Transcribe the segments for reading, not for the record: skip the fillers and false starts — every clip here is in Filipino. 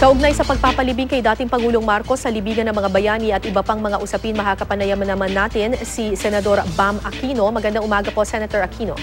Kaugnay sa pagpapalibing kay dating Pangulong Marcos sa libingan ng mga bayani at iba pang mga usapin, makakapanayam naman natin si Senador Bam Aquino. Magandang umaga po, Senator Aquino.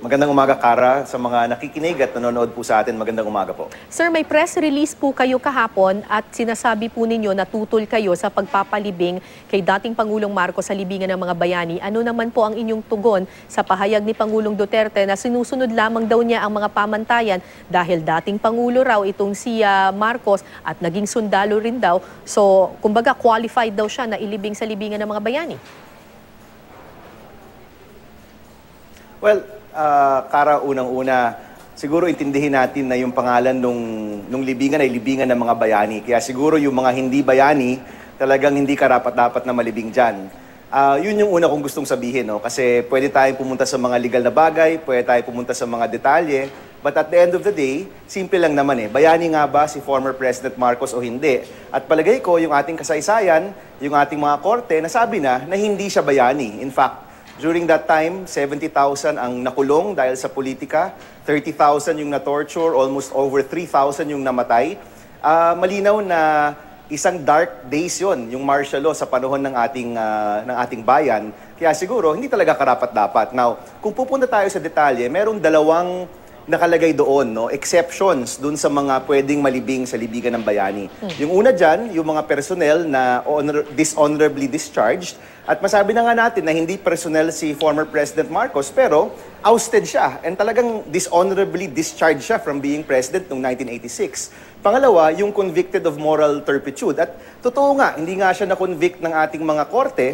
Magandang umaga, Kara, sa mga nakikinig at nanonood po sa atin. Magandang umaga po. Sir, may press release po kayo kahapon at sinasabi po ninyo na tutol kayo sa pagpapalibing kay dating Pangulong Marcos sa libingan ng mga bayani. Ano naman po ang inyong tugon sa pahayag ni Pangulong Duterte na sinusunod lamang daw niya ang mga pamantayan dahil dating Pangulo raw itong si Marcos at naging sundalo rin daw. So, kumbaga qualified daw siya na ilibing sa libingan ng mga bayani. Well, Kara, unang-una, siguro intindihin natin na yung pangalan nung libingan ay libingan ng mga bayani. Kaya siguro yung mga hindi bayani, talagang hindi karapat-dapat na malibing dyan. Yun yung una kong gustong sabihin, no? Kasi pwede tayong pumunta sa mga legal na bagay, pwede tayong pumunta sa mga detalye, but at the end of the day, simple lang naman eh. Bayani nga ba si former President Marcos o hindi? At palagay ko, yung ating kasaysayan, yung ating mga korte, nasabi na hindi siya bayani. In fact, during that time, 70,000 ang nakulong dahil sa politika, 30,000 yung na-torture, almost over 3,000 yung namatay. Malinaw na isang dark days yon, yung martial law sa panahon ng ating bayan. Kaya siguro, hindi talaga karapat-dapat. Now, kung pupunta tayo sa detalye, merong dalawang nakalagay doon, no? Exceptions doon sa mga pwedeng malibing sa libigan ng bayani. Yung una dyan, yung mga personnel na dishonorably discharged. At masabi na nga natin na hindi personnel si former President Marcos, pero ousted siya. And talagang dishonorably discharged siya from being president noong 1986. Pangalawa, yung convicted of moral turpitude. At totoo nga, hindi nga siya na-convict ng ating mga korte.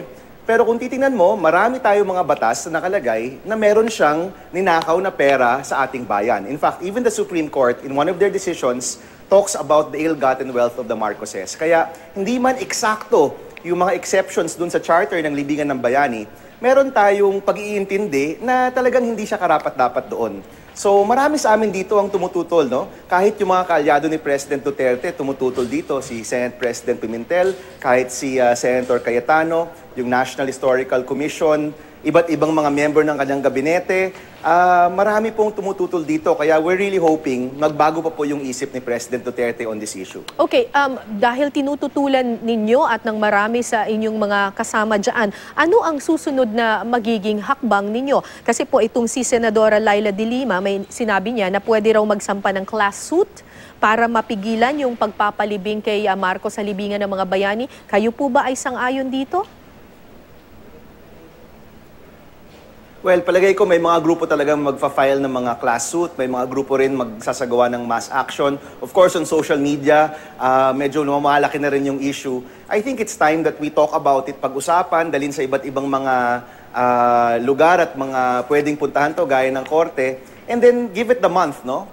Pero kung titingnan mo, marami tayo mga batas na nakalagay na meron siyang ninakaw na pera sa ating bayan. In fact, even the Supreme Court, in one of their decisions, talks about the ill-gotten wealth of the Marcoses. Kaya hindi man eksakto yung mga exceptions dun sa charter ng libingan ng bayani, meron tayong pag-iintindi na talagang hindi siya karapat-dapat doon. So marami sa amin dito ang tumututol, no? Kahit yung mga kaalyado ni President Duterte tumututol dito, si Senate President Pimentel, kahit si Senator Cayetano, yung National Historical Commission, iba't ibang mga member ng kanyang gabinete, marami pong tumututol dito. Kaya we're really hoping magbago pa po yung isip ni President Duterte on this issue. Okay, dahil tinututulan ninyo at ng marami sa inyong mga kasama dyan, ano ang susunod na magiging hakbang ninyo? Kasi po itong si Senadora Laila de Lima, may sinabi niya na pwede raw magsampa ng class suit para mapigilan yung pagpapalibing kay Marcos sa libingan ng mga bayani. Kayo po ba ay sang-ayon dito? Well, palagay ko may mga grupo talagang magfa-file ng mga class suit, may mga grupo rin magsasagawa ng mass action. Of course, on social media, medyo lumalaki na rin yung issue. I think it's time that we talk about it, pag-usapan, dalhin sa iba't ibang mga lugar at mga pwedeng puntahan to, gaya ng korte, and then give it the month, no?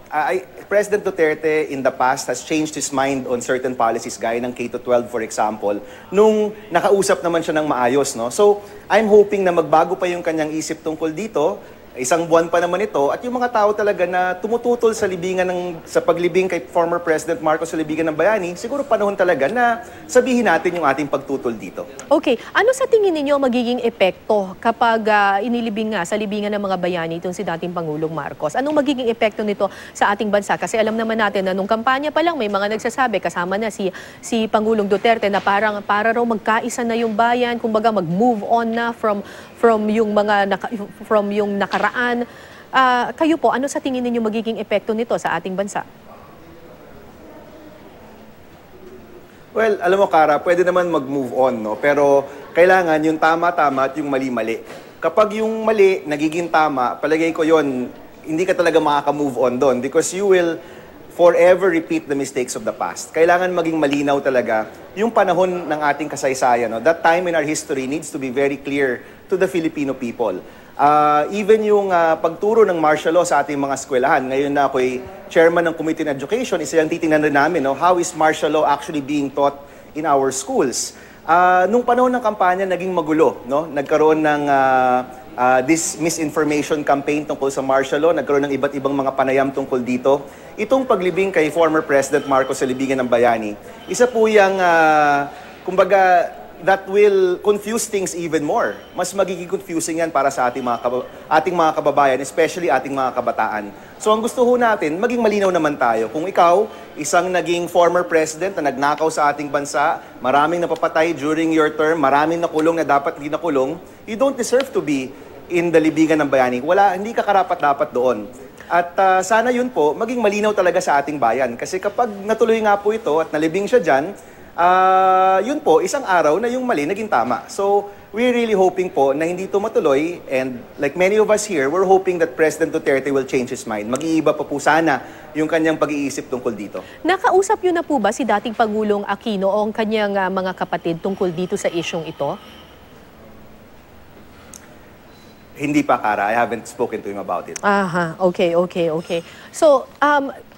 President Duterte in the past has changed his mind on certain policies, gaya ng K-12 for example, nung nakausap naman siya ng maayos, no? So, I'm hoping na magbago pa yung kanyang isip tungkol dito. Isang buwan pa naman ito, at yung mga tao talaga na tumututol sa sa paglibing kay former President Marcos sa libingan ng bayani, siguro panahon talaga na sabihin natin yung ating pagtutol dito. Okay, ano sa tingin ninyo magiging epekto kapag inilibing nga sa libingan ng mga bayani itong si dating Pangulong Marcos? Anong magiging epekto nito sa ating bansa? Kasi alam naman natin na nung kampanya pa lang may mga nagsasabi, kasama na si Pangulong Duterte, na para raw magkaisa na yung bayan, kumbaga mag-move on na from yung nakaraan. Kayo po, ano sa tingin ninyo magiging epekto nito sa ating bansa? Well, alam mo, Kara, pwede naman mag-move on, no? Pero kailangan yung tama-tama at yung mali-mali. Kapag yung mali nagiging tama, palagay ko yon, hindi ka talaga makaka-move on doon because you will forever repeat the mistakes of the past. Kailangan maging malinaw talaga yung panahon ng ating kasaysayan. No? That time in our history needs to be very clear to the Filipino people. Even yung pagturo ng martial law sa ating mga eskwelahan, ngayon na ako'y chairman ng Committee on Education, isa yung titingnan rin namin, no? How is martial law actually being taught in our schools? Nung panahon ng kampanya, naging magulo, no? Nagkaroon ng this misinformation campaign tungkol sa martial law, nagkaroon ng iba't ibang mga panayam tungkol dito. Itong paglibing kay former President Marcos sa libingan ng bayani, isa po yung, kumbaga, that will confuse things even more. Mas magiging confusing yan para sa ating mga kababayan, especially ating mga kabataan. So ang gusto ho natin, maging malinaw naman tayo. Kung ikaw, isang naging former president na nagnakaw sa ating bansa, maraming napapatay during your term, maraming nakulong na dapat hindi nakulong, you don't deserve to be in the libingan ng bayani. Hindi ka karapat-dapat doon. At sana yun po, maging malinaw talaga sa ating bayan. Kasi kapag natuloy nga po ito at nalibing siya dyan, yun po, isang araw na yung mali naging tama. So, we're really hoping po na hindi ito matuloy, and like many of us here, we're hoping that President Duterte will change his mind. Mag-iiba pa po sana yung kanyang pag-iisip tungkol dito. Nakausap niyo na po ba si dating Pangulong Aquino o ang kanyang mga kapatid tungkol dito sa isyong ito? Hindi pa, Kara. I haven't spoken to him about it. Aha, okay. So,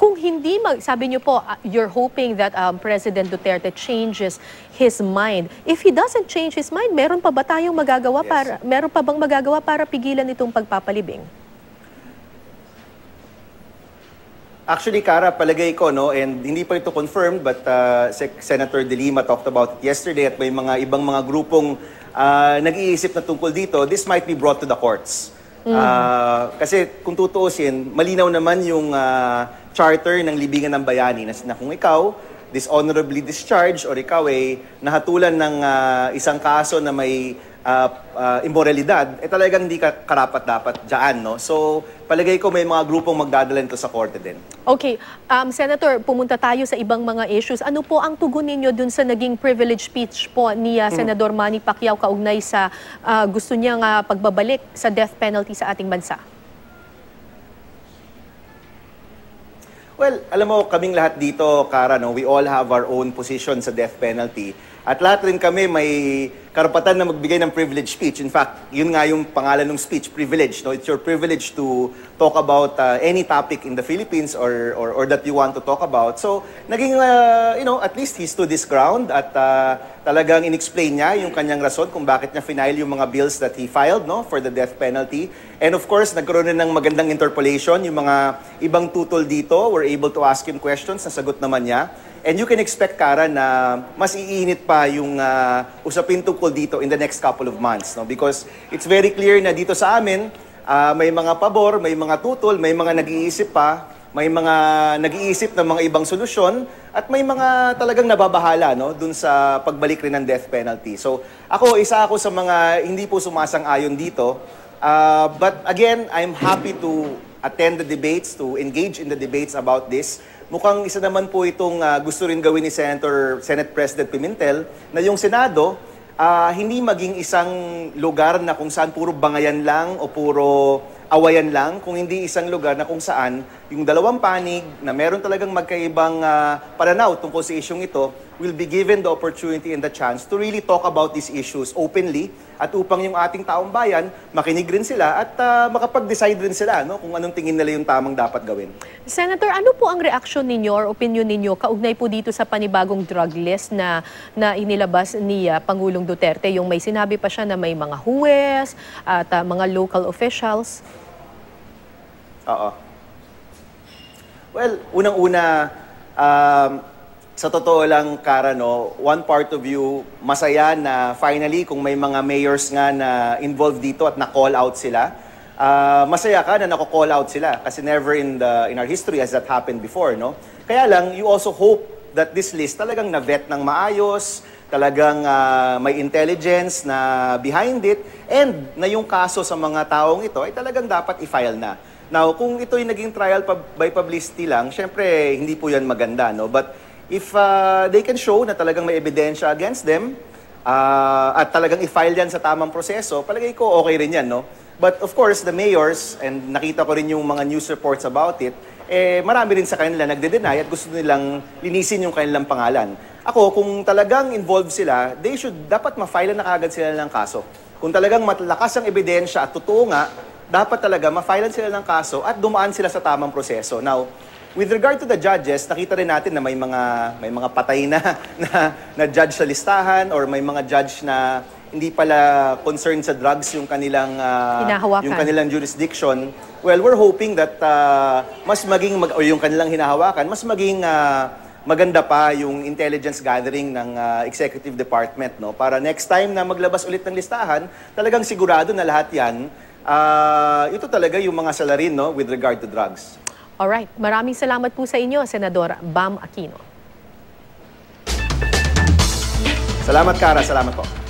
kung hindi sabi niyo po, you're hoping that President Duterte changes his mind. If he doesn't change his mind, meron pa ba tayong magagawa Yes. meron pa bang magagawa para pigilan itong pagpapalibing? Actually, Kara, palagay ko, no, and hindi pa ito confirmed, but Senator De Lima talked about it yesterday at may mga ibang mga grupong nag-iisip na tungkol dito, this might be brought to the courts. Kasi kung tutuusin, malinaw naman yung charter ng Libingan ng Bayani na kung ikaw dishonorably discharged or ikaw ay nahatulan ng isang kaso na may immoralidad, talagang hindi ka karapat-dapat dyan, no? So, palagay ko may mga grupong magdadala nito sa korte din. Okay. Senator, pumunta tayo sa ibang mga issues. Ano po ang tugon ninyo dun sa naging privilege speech po ni Senador Manny Pacquiao kaugnay sa gusto niyang pagbabalik sa death penalty sa ating bansa? Well, alam mo, kaming lahat dito, Kara, no, we all have our own position sa death penalty. At lahat rin kami may karapatan na magbigay ng privilege speech. In fact, yun nga yung pangalan ng speech, privilege. No? It's your privilege to talk about any topic in the Philippines or that you want to talk about. So, naging, at least he stood his ground at talagang in-explain niya yung kanyang rason kung bakit niya final yung mga bills that he filed, no, for the death penalty. And of course, nagkaroon na ng magandang interpolation. Yung mga ibang tutol dito were able to ask him questions, nasagot naman niya. And you can expect, Kara, na mas iinit pa yung usapin tungkol dito in the next couple of months. No? Because it's very clear na dito sa amin, may mga pabor, may mga tutol, may mga nag-iisip pa, may mga nag-iisip ng mga ibang solusyon, at may mga talagang nababahala, no, dun sa pagbalik rin ng death penalty. So isa ako sa mga hindi po sumasang-ayon dito. But again, I'm happy to attend the debates, to engage in the debates about this. Mukhang isa naman po itong gusto rin gawin ni Senate President Pimentel na yung Senado hindi maging isang lugar na kung saan puro bangayan lang o puro awayan lang, kung hindi isang lugar na kung saan yung dalawang panig na meron talagang magkaibang pananaw tungkol sa isyong ito will be given the opportunity and the chance to really talk about these issues openly at upang yung ating taong bayan makinig rin sila at makapag-decide rin sila, no, kung anong tingin nila yung tamang dapat gawin. Senator, ano po ang reaksyon ninyo or opinion ninyo kaugnay po dito sa panibagong drug list na inilabas ni Pangulong Duterte? Yung may sinabi pa siya na may mga huwes at mga local officials. Oo. Well, unang-una, sa totoo lang, Kara, no, one part of you, masaya na finally kung may mga mayors nga na involved dito at na-call out sila. Masaya ka na nako-call out sila kasi never in our history has that happened before, no? Kaya lang, you also hope that this list talagang na-vet ng maayos, talagang may intelligence na behind it, and na yung kaso sa mga taong ito ay talagang dapat i-file na. Now, kung ito yung naging trial by publicity lang, syempre, hindi po yan maganda, no? But if they can show na talagang may ebidensya against them at talagang i-file yan sa tamang proseso, palagay ko okay rin yan, no? But of course, the mayors, and nakita ko rin yung mga news reports about it, marami rin sa kanila nagde-deny at gusto nilang linisin yung kanilang pangalan. Ako, kung talagang involved sila, dapat ma-file na kagad sila ng kaso. Kung talagang matlakas ang ebidensya at totoo nga, dapat talaga ma-file sila ng kaso at dumaan sila sa tamang proseso. Now, with regard to the judges, nakita rin natin na may mga patay na judge sa listahan or may mga judge na hindi pala concerned sa drugs yung kanilang jurisdiction. Well, we're hoping that mas maging yung kanilang hinahawakan, mas maging maganda pa yung intelligence gathering ng executive department, no? Para next time na maglabas ulit ng listahan, talagang sigurado na lahat yan, ito talaga yung mga salarin, no, with regard to drugs. Alright, maraming salamat po sa inyo, Senador Bam Aquino. Salamat, Kara. Salamat po.